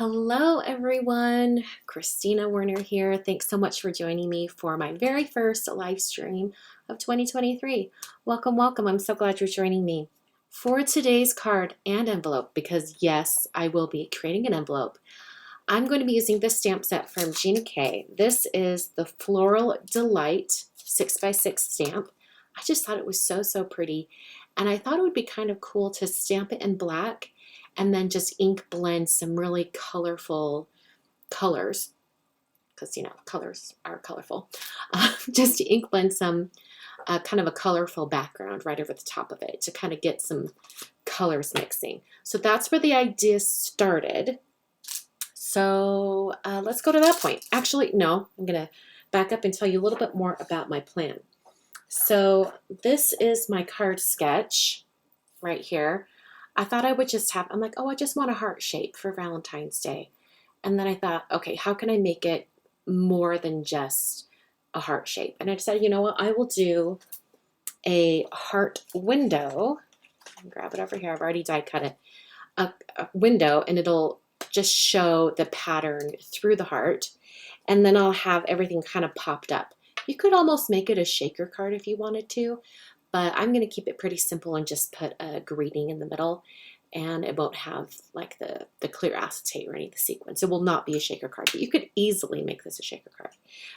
Hello, everyone. Christina Werner here. Thanks so much for joining me for my very first live stream of 2023. Welcome, welcome. I'm so glad you're joining me. For today's card and envelope, because yes, I will be creating an envelope, I'm going to be using this stamp set from Gina K. This is the Floral Delight 6x6 stamp. I just thought it was so pretty, and I thought it would be kind of cool to stamp it in black and then just ink blend some really colorful colors, because colors are colorful. Just to ink blend some kind of a colorful background right over the top of it to kind of get some colors mixing. So that's where the idea started. So let's go to that point. Actually, no, I'm going to back up and tell you a little bit more about my plan. So this is my card sketch right here. I thought I would just have, I'm like, oh, I just want a heart shape for Valentine's Day. And then I thought, okay, how can I make it more than just a heart shape? And I decided, you know what, I will do a heart window. Grab it over here. I've already die cut it. A window, and it'll just show the pattern through the heart. And then I'll have everything kind of popped up. You could almost make it a shaker card if you wanted to, but I'm going to keep it pretty simple and just put a greeting in the middle, and it won't have like the clear acetate or any of the sequins. It will not be a shaker card, but you could easily make this a shaker card.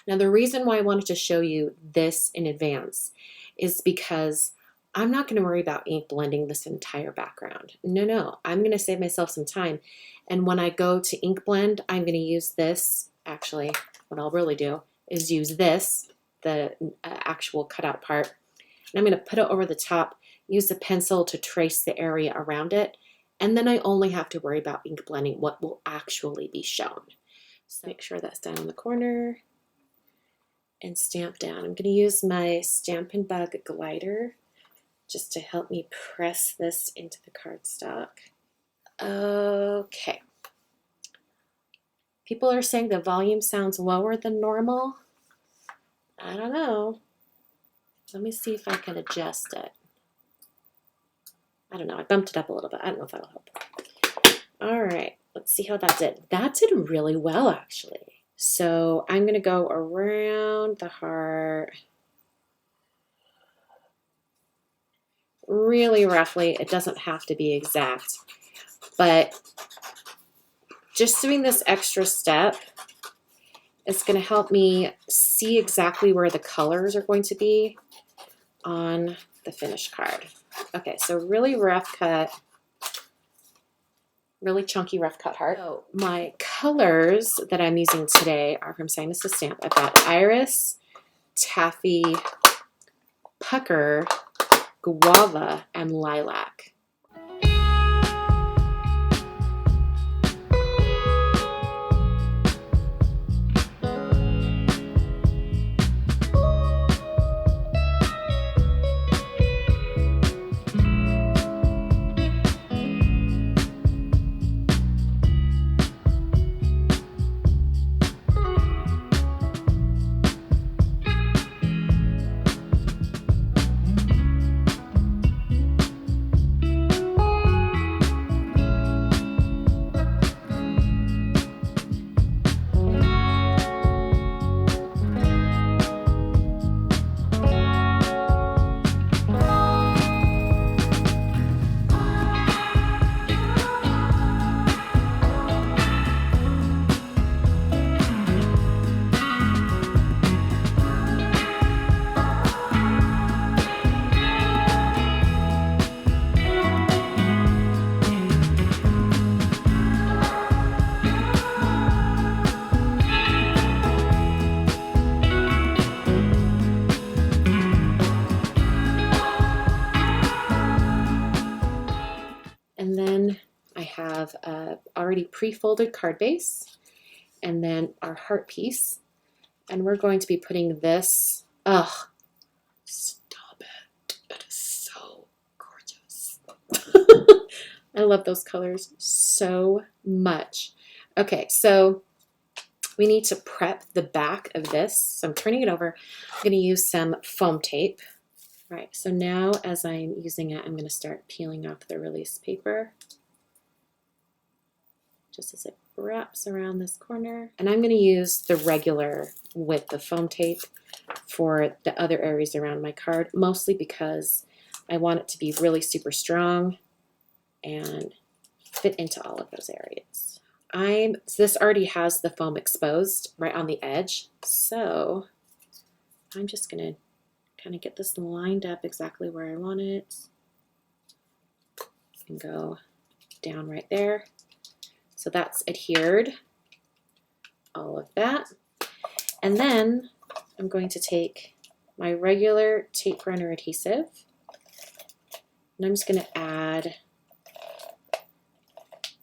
Now, the reason why I wanted to show you this in advance is because I'm not going to worry about ink blending this entire background. No, I'm going to save myself some time. And when I go to ink blend, I'm going to use this. Actually, what I'll really do is use this, the actual cutout part, and I'm going to put it over the top, use the pencil to trace the area around it, and then I only have to worry about ink blending what will actually be shown. So make sure that's down in the corner and stamp down. I'm going to use my Stampin' Bug glider just to help me press this into the cardstock. Okay. People are saying the volume sounds lower than normal. I don't know. Let me see if I can adjust it. I don't know. I bumped it up a little bit. I don't know if that'll help. All right. Let's see how that did. That did really well, actually. So I'm going to go around the heart really roughly. It doesn't have to be exact, but just doing this extra step is going to help me see exactly where the colors are going to be on the finished card. Okay, so really rough cut, really chunky rough cut heart. So my colors that I'm using today are from Simon Says Stamp. I've got Iris, Taffy, Pucker, Guava, and Lilac. And then I have a already pre-folded card base, and then our heart piece. And we're going to be putting this, stop it. It is so gorgeous. I love those colors so much. Okay, so we need to prep the back of this. So I'm turning it over. I'm going to use some foam tape. All right, so now as I'm using it, I'm going to start peeling off the release paper. just as it wraps around this corner. And I'm going to use the regular width of foam tape for the other areas around my card, mostly because I want it to be really super strong and fit into all of those areas. So this already has the foam exposed right on the edge, so I'm just going to kind of get this lined up exactly where I want it and go down right there. So that's adhered, all of that. And then I'm going to take my regular tape runner adhesive and I'm just going to add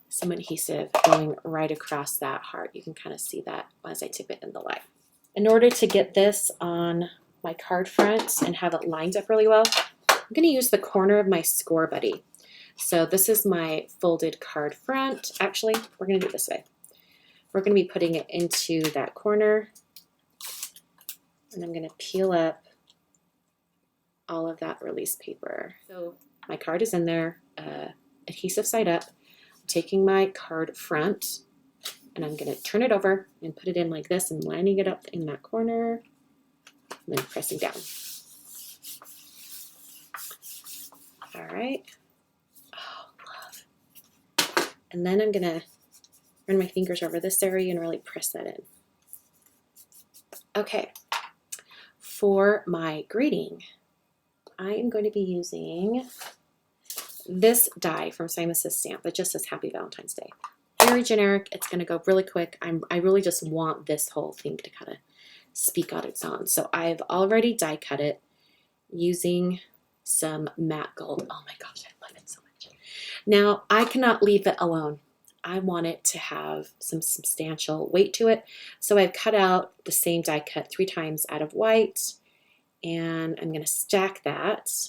some adhesive going right across that heart. You can kind of see that as I tip it in the light. In order to get this on my card front and have it lined up really well, I'm going to use the corner of my Score Buddy. So this is my folded card front. Actually, we're going to do it this way. We're going to be putting it into that corner, and I'm going to peel up all of that release paper. So my card is in there, adhesive side up. I'm taking my card front, and I'm going to turn it over and put it in like this and lining it up in that corner, and then pressing down. All right. And then I'm going to run my fingers over this area and really press that in. Okay, for my greeting, I am going to be using this die from Simon Says Stamp. It just says Happy Valentine's Day. Very generic. It's going to go really quick. I really just want this whole thing to kind of speak on its own. So I've already die cut it using some matte gold. Oh my gosh, I love it so much. Now, I cannot leave it alone. I want it to have some substantial weight to it. So I've cut out the same die cut 3 times out of white, and I'm going to stack that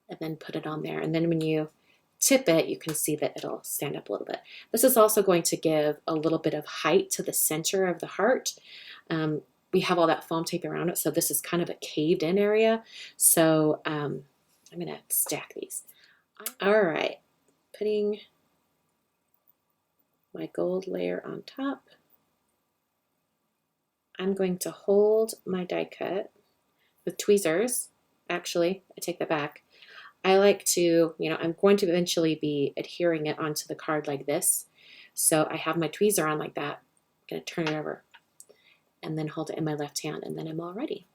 and then put it on there. And then when you tip it, you can see that it'll stand up a little bit. This is also going to give a little bit of height to the center of the heart. We have all that foam tape around it, so this is kind of a caved in area. So I'm going to stack these. All right, putting my gold layer on top. I'm going to hold my die cut with tweezers. Actually, I take that back. I like to, I'm going to eventually be adhering it onto the card like this. So I have my tweezer on like that. I'm going to turn it over and then hold it in my left hand, and then I'm all ready.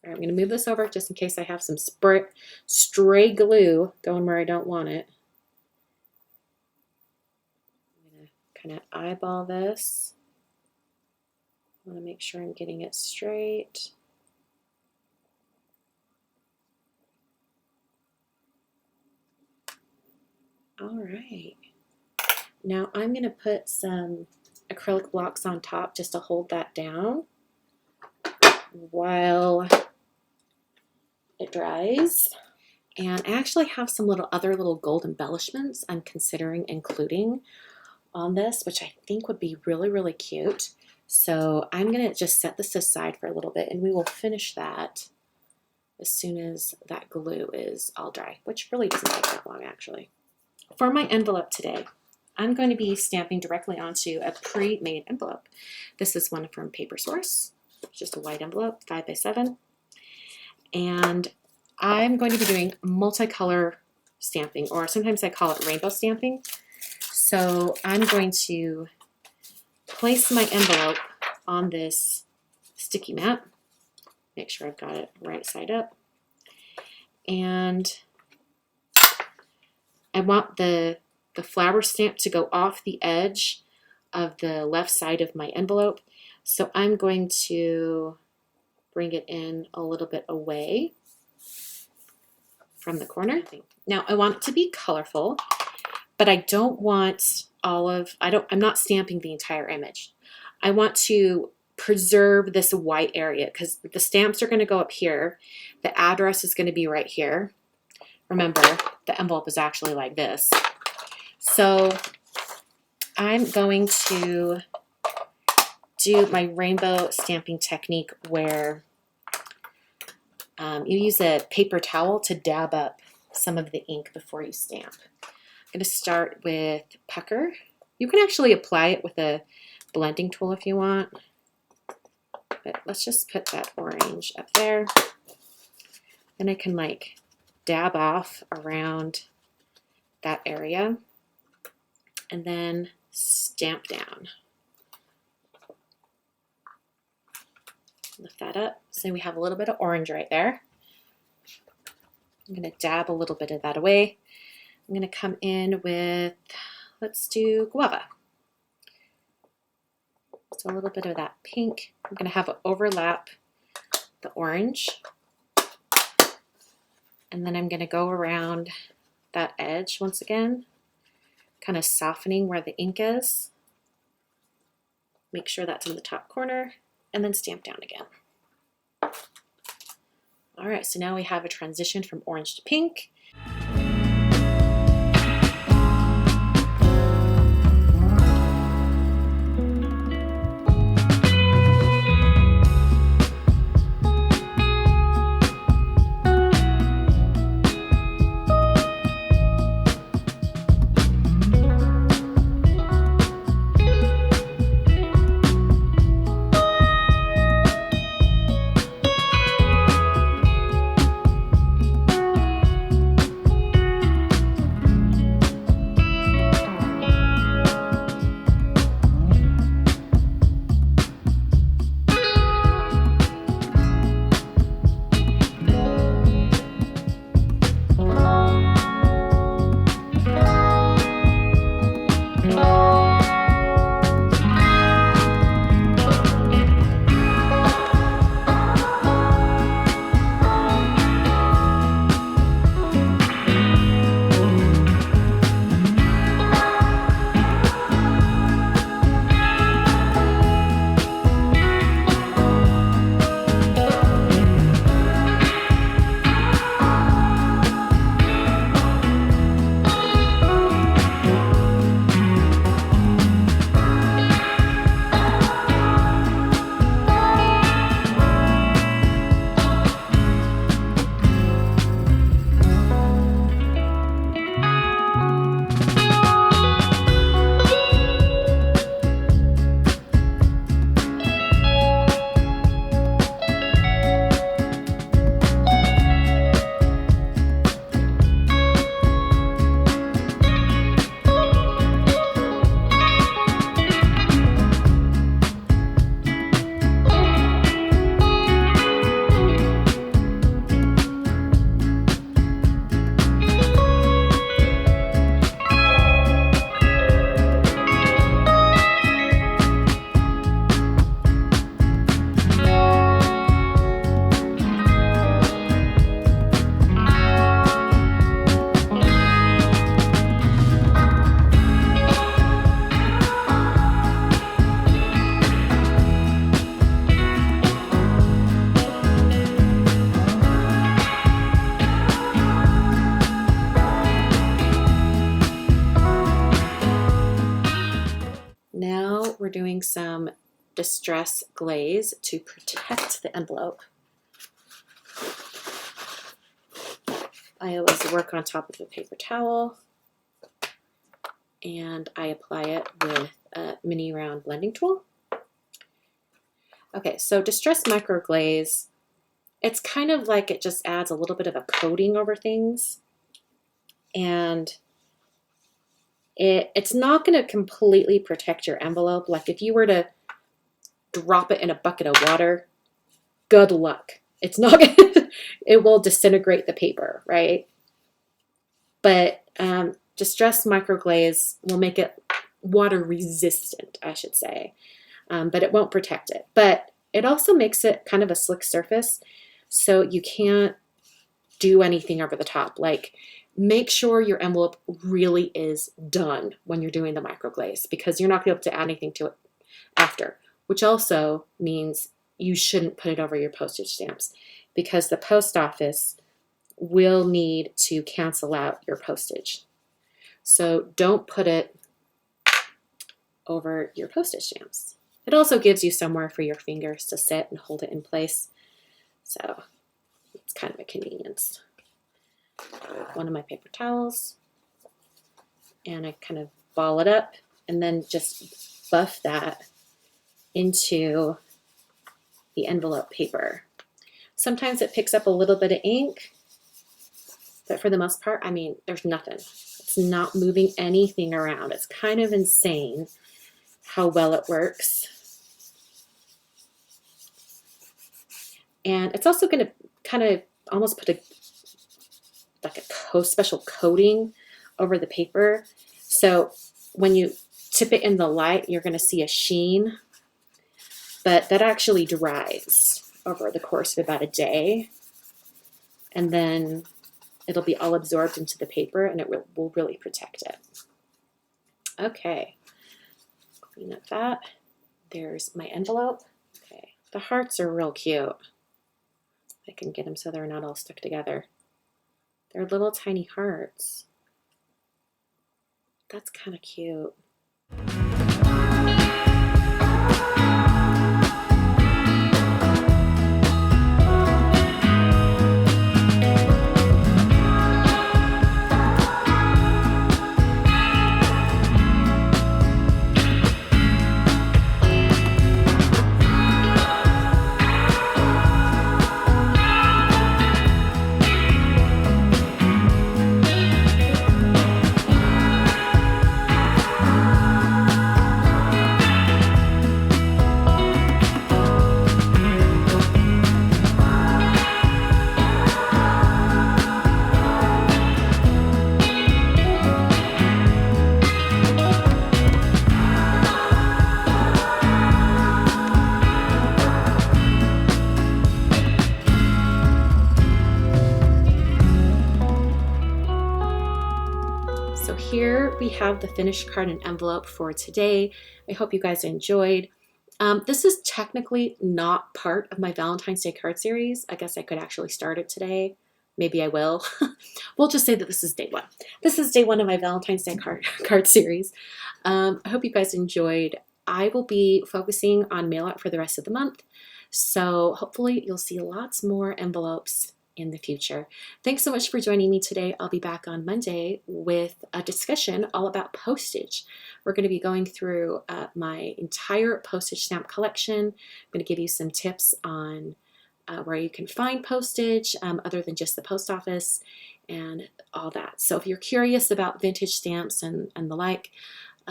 All right, I'm going to move this over just in case I have some stray glue going where I don't want it. I'm going to kind of eyeball this. I want to make sure I'm getting it straight. All right. Now I'm going to put some acrylic blocks on top just to hold that down while it dries. And I actually have some other little gold embellishments I'm considering including on this, which I think would be really, really cute. So I'm going to just set this aside for a little bit, and we will finish that as soon as that glue is all dry, which really doesn't take that long actually. For my envelope today, I'm going to be stamping directly onto a pre-made envelope. This is one from Paper Source. It's just a white envelope, 5x7. And I'm going to be doing multicolor stamping, or sometimes I call it rainbow stamping. So I'm going to place my envelope on this sticky mat. Make sure I've got it right side up. And I want the flower stamp to go off the edge of the left side of my envelope. So I'm going to bring it in a little bit away from the corner. Now I want it to be colorful, but I don't want I'm not stamping the entire image. I want to preserve this white area because the stamps are going to go up here. The address is going to be right here. Remember, the envelope is actually like this. So I'm going to do my rainbow stamping technique where you use a paper towel to dab up some of the ink before you stamp. I'm going to start with pucker. You can actually apply it with a blending tool if you want. But let's just put that orange up there. Then I can like dab off around that area and then stamp down. Lift that up. So we have a little bit of orange right there. I'm going to dab a little bit of that away. I'm going to come in with, let's do guava. So a little bit of that pink. I'm going to have it overlap the orange. And then I'm going to go around that edge once again, kind of softening where the ink is. Make sure that's in the top corner, and then stamp down again. All right, so now we have a transition from orange to pink. Now we're doing some Distress Glaze to protect the envelope. I always work on top of a paper towel and I apply it with a mini round blending tool. Okay, so Distress Micro Glaze, it's kind of like it just adds a little bit of a coating over things, and it's not going to completely protect your envelope. Like if you were to drop it in a bucket of water, good luck. It's not going to, it will disintegrate the paper, right? But Distress Micro Glaze will make it water resistant, I should say, but it won't protect it. But it also makes it kind of a slick surface, so you can't do anything over the top. Like, make sure your envelope really is done when you're doing the microglaze, because you're not going to be able to add anything to it after, which also means you shouldn't put it over your postage stamps, because the post office will need to cancel out your postage. So don't put it over your postage stamps. It also gives you somewhere for your fingers to sit and hold it in place. So it's kind of a convenience. One of my paper towels, and I kind of ball it up and then just buff that into the envelope paper. Sometimes it picks up a little bit of ink, but for the most part, I mean, there's nothing. It's not moving anything around. It's kind of insane how well it works. And it's also going to kind of almost put like a special coating over the paper. So when you tip it in the light, you're going to see a sheen, but that actually dries over the course of about a day. And then it'll be all absorbed into the paper, and it will really protect it. Okay, clean up that. There's my envelope. Okay, the hearts are real cute. I can get them so they're not all stuck together. They're little tiny hearts. That's kind of cute. So here we have the finished card and envelope for today. I hope you guys enjoyed. This is technically not part of my Valentine's Day card series. I guess I could actually start it today. Maybe I will. We'll just say that this is day one. This is day one of my Valentine's Day card series. I hope you guys enjoyed. I will be focusing on mail out for the rest of the month. So hopefully you'll see lots more envelopes in the future. Thanks so much for joining me today. I'll be back on Monday with a discussion all about postage. We're going to be going through my entire postage stamp collection. I'm going to give you some tips on where you can find postage other than just the post office and all that. So if you're curious about vintage stamps and the like,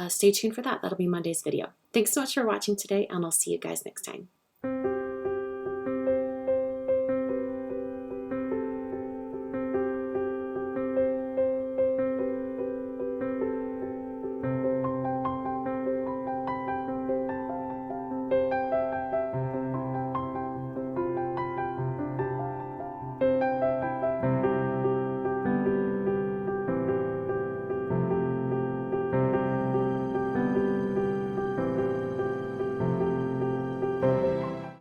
stay tuned for that. That'll be Monday's video. Thanks so much for watching today, and I'll see you guys next time.